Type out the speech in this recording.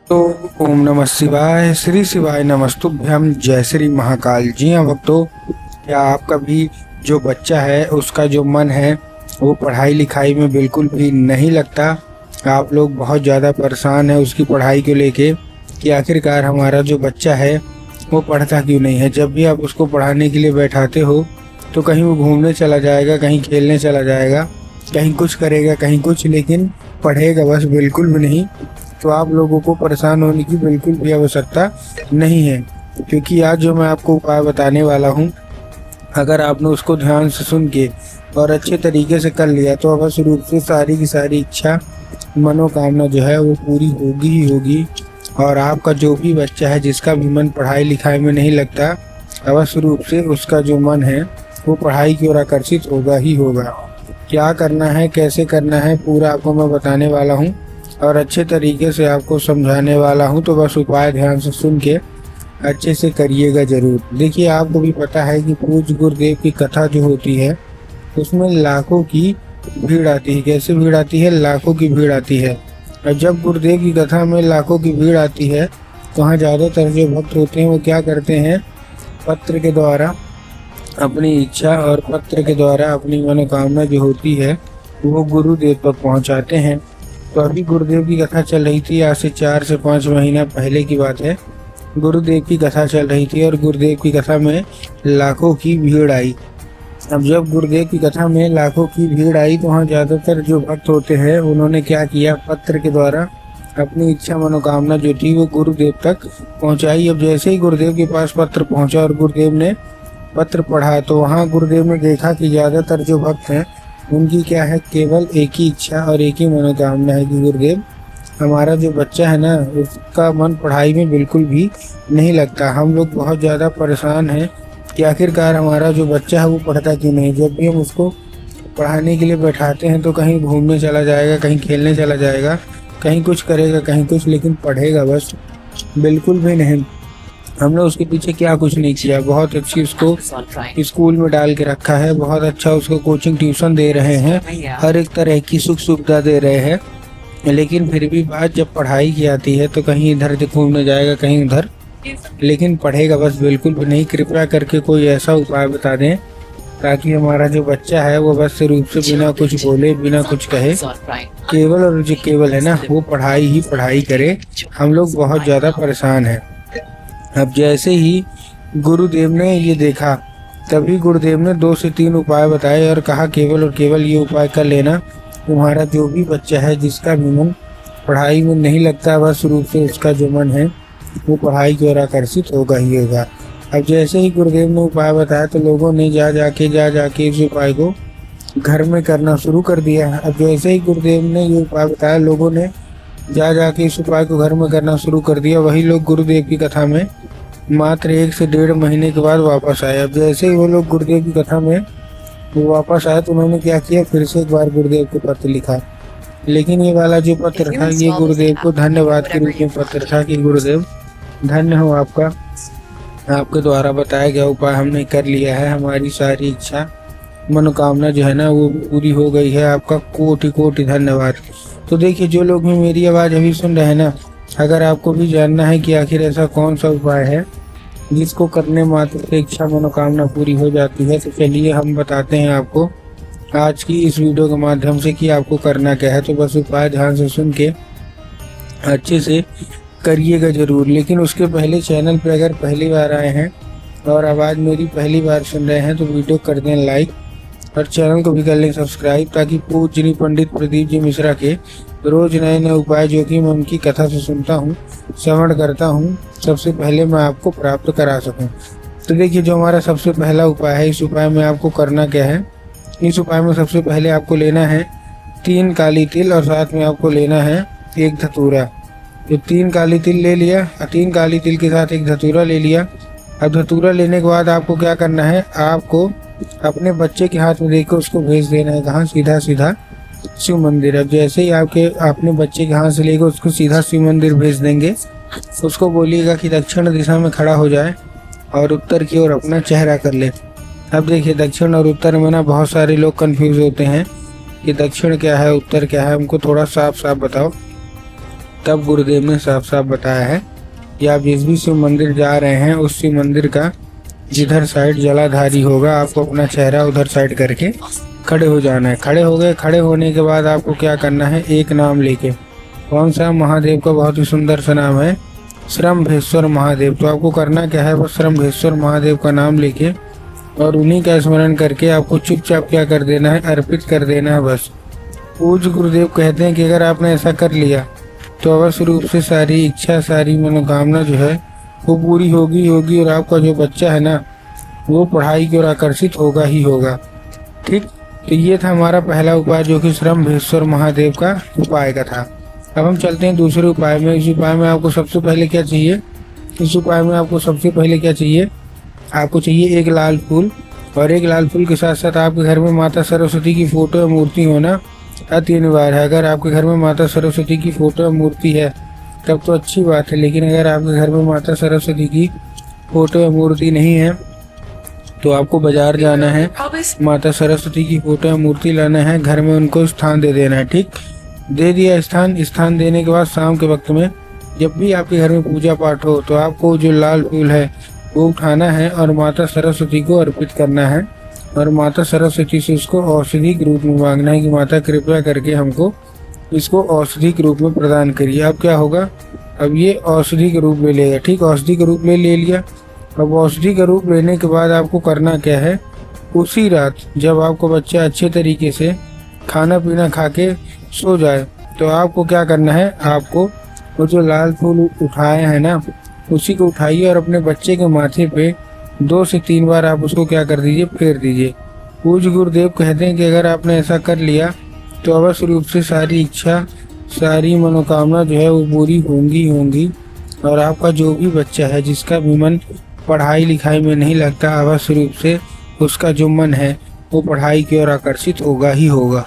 तो ओम नमः शिवाय, श्री शिवाय नमस्तुभ्यम, जय श्री महाकाल। जी हाँ भक्तों, क्या आपका भी जो बच्चा है उसका जो मन है वो पढ़ाई लिखाई में बिल्कुल भी नहीं लगता। आप लोग बहुत ज़्यादा परेशान हैं उसकी पढ़ाई को लेके कि आखिरकार हमारा जो बच्चा है वो पढ़ता क्यों नहीं है। जब भी आप उसको पढ़ाने के लिए बैठाते हो तो कहीं वो घूमने चला जाएगा, कहीं खेलने चला जाएगा, कहीं कुछ करेगा, कहीं कुछ, लेकिन पढ़ेगा बस बिल्कुल भी नहीं। तो आप लोगों को परेशान होने की बिल्कुल भी आवश्यकता नहीं है, क्योंकि आज जो मैं आपको उपाय बताने वाला हूँ, अगर आपने उसको ध्यान से सुन के और अच्छे तरीके से कर लिया तो अवश्य रूप से सारी की सारी इच्छा मनोकामना जो है वो पूरी होगी ही होगी। और आपका जो भी बच्चा है जिसका भी मन पढ़ाई लिखाई में नहीं लगता, अवश्य रूप से उसका जो मन है वो पढ़ाई की ओर आकर्षित होगा ही होगा। क्या करना है, कैसे करना है, पूरा आपको मैं बताने वाला हूँ और अच्छे तरीके से आपको समझाने वाला हूँ। तो बस उपाय ध्यान से सुन के अच्छे से करिएगा जरूर। देखिए, आपको भी पता है कि पूज्य गुरुदेव की कथा जो होती है उसमें लाखों की भीड़ आती है। कैसे भीड़ आती है? लाखों की भीड़ आती है। और जब गुरुदेव की कथा में लाखों की भीड़ आती है तो वहाँ ज़्यादातर जो भक्त होते हैं वो क्या करते हैं, पत्र के द्वारा अपनी इच्छा और पत्र के द्वारा अपनी मनोकामना जो होती है वो गुरुदेव तक पहुँचाते हैं। तो अभी गुरुदेव की कथा चल रही थी, आज से 4 से 5 महीना पहले की बात है। गुरुदेव की कथा चल रही थी और गुरुदेव की कथा में लाखों की भीड़ आई। अब जब गुरुदेव की कथा में लाखों की भीड़ आई तो वहाँ ज़्यादातर जो भक्त होते हैं उन्होंने क्या किया, पत्र के द्वारा अपनी इच्छा मनोकामना जो थी वो गुरुदेव तक पहुँचाई। अब जैसे ही गुरुदेव के पास पत्र पहुँचा और गुरुदेव ने पत्र पढ़ा तो वहाँ गुरुदेव ने देखा कि ज़्यादातर जो भक्त हैं उनकी क्या है, केवल एक ही इच्छा और एक ही मनोकामना है कि गुरुदेव हमारा जो बच्चा है ना उसका मन पढ़ाई में बिल्कुल भी नहीं लगता। हम लोग बहुत ज़्यादा परेशान हैं कि आखिरकार हमारा जो बच्चा है वो पढ़ता क्यों नहीं। जब भी हम उसको पढ़ाने के लिए बैठाते हैं तो कहीं घूमने चला जाएगा, कहीं खेलने चला जाएगा, कहीं कुछ करेगा, कहीं कुछ, लेकिन पढ़ेगा बस बिल्कुल भी नहीं। हमने उसके पीछे क्या कुछ नहीं किया, बहुत अच्छी उसको स्कूल में डाल के रखा है, बहुत अच्छा उसको कोचिंग ट्यूशन दे रहे हैं, हर एक तरह की सुख सुविधा दे रहे हैं, लेकिन फिर भी बात जब पढ़ाई की आती है तो कहीं इधर घूमने जाएगा, कहीं उधर, लेकिन पढ़ेगा बस बिल्कुल भी नहीं। कृपया करके कोई ऐसा उपाय बता दें ताकि हमारा जो बच्चा है वो बस रूप से बिना कुछ बोले, बिना कुछ कहे, केवल और जो केवल है ना वो पढ़ाई ही पढ़ाई करे। हम लोग बहुत ज़्यादा परेशान हैं। अब जैसे ही गुरुदेव ने ये देखा तभी गुरुदेव ने 2 से 3 उपाय बताए और कहा केवल और केवल ये उपाय कर लेना, तुम्हारा जो भी बच्चा है जिसका भी मन पढ़ाई में नहीं लगता, बस रूप से उसका जो मन है वो पढ़ाई की ओर आकर्षित होगा ही होगा। अब जैसे ही गुरुदेव ने उपाय बताया तो लोगों ने जा जाके इस उपाय को घर में करना शुरू कर दिया। अब जैसे ही गुरुदेव ने ये उपाय बताया लोगों ने जा जाके इस उपाय को घर में करना शुरू कर दिया। वही लोग गुरुदेव की कथा में मात्र 1 से 1.5 महीने के बाद वापस आए। अब जैसे ही वो लोग गुरुदेव की कथा में वो वापस आए तो उन्होंने क्या किया, फिर से एक बार गुरुदेव को पत्र लिखा। लेकिन ये वाला जो पत्र था ये गुरुदेव को धन्यवाद के रूप में पत्र था कि गुरुदेव धन्य हो आपका, आपके द्वारा बताया गया उपाय हमने कर लिया है, हमारी सारी इच्छा मनोकामना जो है ना वो पूरी हो गई है, आपका कोटि कोटि धन्यवाद। तो देखिए, जो लोग भी मेरी आवाज़ अभी सुन रहे हैं ना, अगर आपको भी जानना है कि आखिर ऐसा कौन सा उपाय है जिसको करने मात्र से इच्छा मनोकामना पूरी हो जाती है, तो चलिए हम बताते हैं आपको आज की इस वीडियो के माध्यम से कि आपको करना क्या है। तो बस उपाय ध्यान से सुन के अच्छे से करिएगा ज़रूर। लेकिन उसके पहले चैनल पे अगर पहली बार आए हैं और आवाज़ मेरी पहली बार सुन रहे हैं तो वीडियो कर दें लाइक और चैनल को भी कर लें सब्सक्राइब, ताकि पूज्य पंडित प्रदीप जी मिश्रा के रोज़ नए नए उपाय जो कि मैं उनकी कथा से सुनता हूँ, श्रवण करता हूँ, सबसे पहले मैं आपको प्राप्त करा सकूँ। तो देखिए, जो हमारा सबसे पहला उपाय है, इस उपाय में आपको करना क्या है। इस उपाय में सबसे पहले आपको लेना है 3 काली तिल और साथ में आपको लेना है 1 धतूरा। तो 3 काली तिल ले लिया, 3 काली तिल के साथ 1 धतूरा ले लिया। अब धतूरा लेने के बाद आपको क्या करना है, आपको अपने बच्चे के हाथ में देकर उसको भेज देना है, कहाँ, सीधा सीधा शिव मंदिर। अब जैसे ही अपने बच्चे के हाथ से लेकर उसको सीधा शिव मंदिर भेज देंगे, उसको बोलिएगा कि दक्षिण दिशा में खड़ा हो जाए और उत्तर की ओर अपना चेहरा कर ले। अब देखिए, दक्षिण और उत्तर में ना बहुत सारे लोग कंफ्यूज होते हैं कि दक्षिण क्या है, उत्तर क्या है, हमको थोड़ा साफ साफ बताओ। तब गुरुदेव ने साफ साफ बताया है कि आप जिस भी शिव मंदिर जा रहे हैं उस शिव मंदिर का जिधर साइड जलाधारी होगा आपको अपना चेहरा उधर साइड करके खड़े हो जाना है। खड़े हो गए, खड़े होने के बाद आपको क्या करना है, एक नाम लेके, कौन सा, महादेव का बहुत ही सुंदर सा नाम है श्रम्भेश्वर महादेव। तो आपको करना क्या है, बस श्रम्भेश्वर महादेव का नाम लेके और उन्हीं का स्मरण करके आपको चुपचाप क्या कर देना है, अर्पित कर देना है बस। पूज्य गुरुदेव कहते हैं कि अगर आपने ऐसा कर लिया तो अवश्य रूप से सारी इच्छा, सारी मनोकामना जो है वो पूरी होगी और आपका जो बच्चा है ना वो पढ़ाई की ओर आकर्षित होगा ही होगा। ठीक, तो ये था हमारा पहला उपाय जो कि श्रम्भेश्वर महादेव का उपाय का था। अब हम चलते हैं दूसरे उपाय में। इस उपाय में आपको सबसे पहले क्या चाहिए, आपको चाहिए एक लाल फूल, और एक लाल फूल के साथ साथ आपके घर में माता सरस्वती की फोटो या मूर्ति होना अति अनिवार्य है। अगर आपके घर में माता सरस्वती की फोटो या मूर्ति है तब तो अच्छी बात है, लेकिन अगर आपके घर में माता सरस्वती की फोटो या मूर्ति नहीं है तो आपको बाजार जाना है, माता सरस्वती की फोटो या मूर्ति लाना है, घर में उनको स्थान दे देना है। ठीक, दे दिया स्थान देने के बाद शाम के वक्त में जब भी आपके घर में पूजा पाठ हो तो आपको जो लाल फूल है वो उठाना है और माता सरस्वती को अर्पित करना है, और माता सरस्वती से उसको औषधि के रूप में मांगना है कि माता कृपया करके हमको इसको औषधि के रूप में प्रदान करिए। अब क्या होगा, अब ये औषधि के रूप ले लेगा। ठीक, औषधि के रूप में ले लिया। अब औषधि का रूप लेने के बाद आपको करना क्या है, उसी रात जब आपको बच्चा अच्छे तरीके से खाना पीना खा के सो जाए तो आपको क्या करना है, आपको वो जो लाल फूल उठाए हैं ना उसी को उठाइए और अपने बच्चे के माथे पे 2 से 3 बार आप उसको क्या कर दीजिए, फेर दीजिए। पूज्य गुरुदेव कहते हैं कि अगर आपने ऐसा कर लिया तो अवश्य रूप से सारी इच्छा, सारी मनोकामना जो है वो पूरी होंगी और आपका जो भी बच्चा है जिसका भी मन पढ़ाई लिखाई में नहीं लगता, अवश्य रूप से उसका जो मन है वो पढ़ाई की ओर आकर्षित होगा ही होगा।